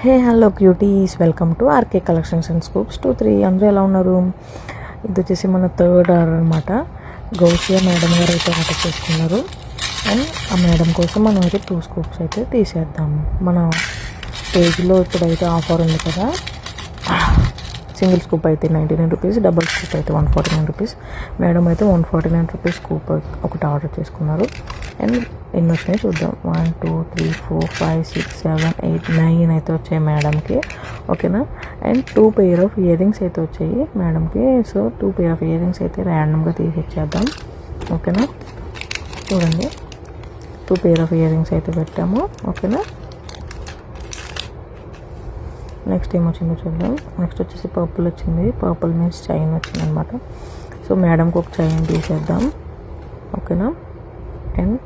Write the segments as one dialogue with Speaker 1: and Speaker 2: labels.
Speaker 1: Hey hello cuties, welcome to RK Collections and scoops 2-3. అందరూ ఎలా ఉన్నారు? ఇది వచ్చేసి మన థర్డ్ ఆర్డర్ అనమాట. గౌసియా మేడం గారు అయితే ఆర్డర్ చేసుకున్నారు. అండ్ ఆ మేడం కోసం మనం అయితే 2 స్కూప్స్ అయితే తీసేద్దాము. మన పేజ్లో ఇప్పుడైతే ఆఫర్ ఉంది కదా, సింగిల్ స్కూప్ అయితే 99 రూపీస్, డబుల్ స్కూప్ అయితే 149 రూపీస్. మేడం అయితే 149 రూపీస్ స్కూప్ ఒకటి ఆర్డర్ చేసుకున్నారు. అండ్ ఎన్ని వచ్చినాయి చూద్దాం. 1 2 3 4 5 6 7 8 9 అయితే వచ్చాయి మేడంకి. ఓకేనా. And 2 pair of ear rings అయితే వచ్చాయి మేడంకి. So 2 pair of ear rings అయితే ర్యాండమ్గా తీసి ఇచ్చేద్దాం. ఓకేనా, చూడండి 2 పెయిర్ ఆఫ్ ఇయర్ రింగ్స్ అయితే పెట్టాము. ఓకేనా. నెక్స్ట్ ఏమొచ్చిందో చూద్దాం. నెక్స్ట్ వచ్చేసి పర్పుల్ వచ్చింది. పర్పుల్ మీన్స్ చైన్ వచ్చింది అనమాట. సో మేడంకి ఒక చైన్ తీసేద్దాం. ఓకేనా. అండ్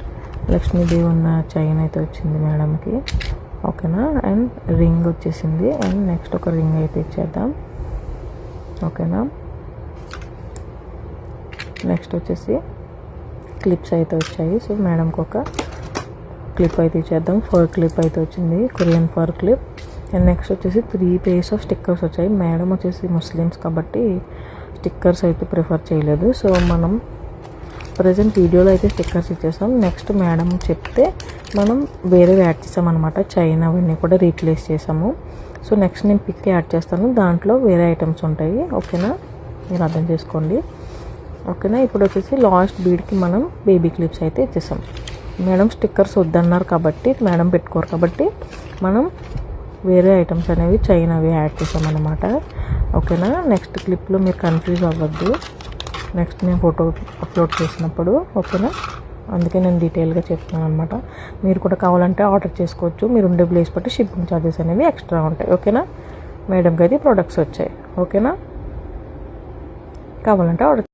Speaker 1: లక్ష్మీదేవి ఉన్న చైన్ అయితే వచ్చింది మేడంకి. ఓకేనా. అండ్ రింగ్ వచ్చేసింది. అండ్ నెక్స్ట్ ఒక రింగ్ అయితే ఇచ్చేద్దాం. ఓకేనా. నెక్స్ట్ వచ్చేసి క్లిప్స్ అయితే వచ్చాయి. సో మేడంకి ఒక క్లిప్ అయితే ఇచ్చేద్దాం. ఫర్ క్లిప్ అయితే వచ్చింది, Korean for clip. And next వచ్చేసి 3 పేర్స్ ఆఫ్ స్టిక్కర్స్ వచ్చాయి. మేడం వచ్చేసి ముస్లిమ్స్ కాబట్టి స్టిక్కర్స్ అయితే ప్రిఫర్ చేయలేదు. సో మనం ప్రజెంట్ వీడియోలో అయితే స్టిక్కర్స్ ఇచ్చేసాం. నెక్స్ట్ మేడం చెప్తే మనం వేరేవి యాడ్ చేసాం అనమాట. చైన్ అవన్నీ కూడా రీప్లేస్ చేసాము. సో నెక్స్ట్ నేను పిక్ యాడ్ చేస్తాను, దాంట్లో వేరే ఐటమ్స్ ఉంటాయి. ఓకేనా, మీరు అర్థం చేసుకోండి. ఓకేనా. ఇప్పుడు వచ్చేసి లాస్ట్ బీడ్కి మనం బేబీ క్లిప్స్ అయితే ఇచ్చేసాం. మేడం స్టిక్కర్స్ వద్దన్నారు కాబట్టి, మేడం పెట్టుకోరు కాబట్టి మనం వేరే ఐటమ్స్ అనేవి చైన్ అవి యాడ్ చేసామన్నమాట. ఓకేనా. నెక్స్ట్ క్లిప్లో మీరు కన్ఫ్యూజ్ అవ్వద్దు, నెక్స్ట్ నేను ఫోటో అప్లోడ్ చేసినప్పుడు. ఓకేనా, అందుకే నేను డీటెయిల్గా చెప్తున్నాను అనమాట. మీరు కూడా కావాలంటే ఆర్డర్ చేసుకోవచ్చు. మీరు ఉండే ప్లేస్ బట్టి షిప్పింగ్ ఛార్జెస్ అనేవి ఎక్స్ట్రా ఉంటాయి. ఓకేనా. మేడంకి అయితే ప్రొడక్ట్స్ వచ్చాయి. ఓకేనా, కావాలంటే ఆర్డర్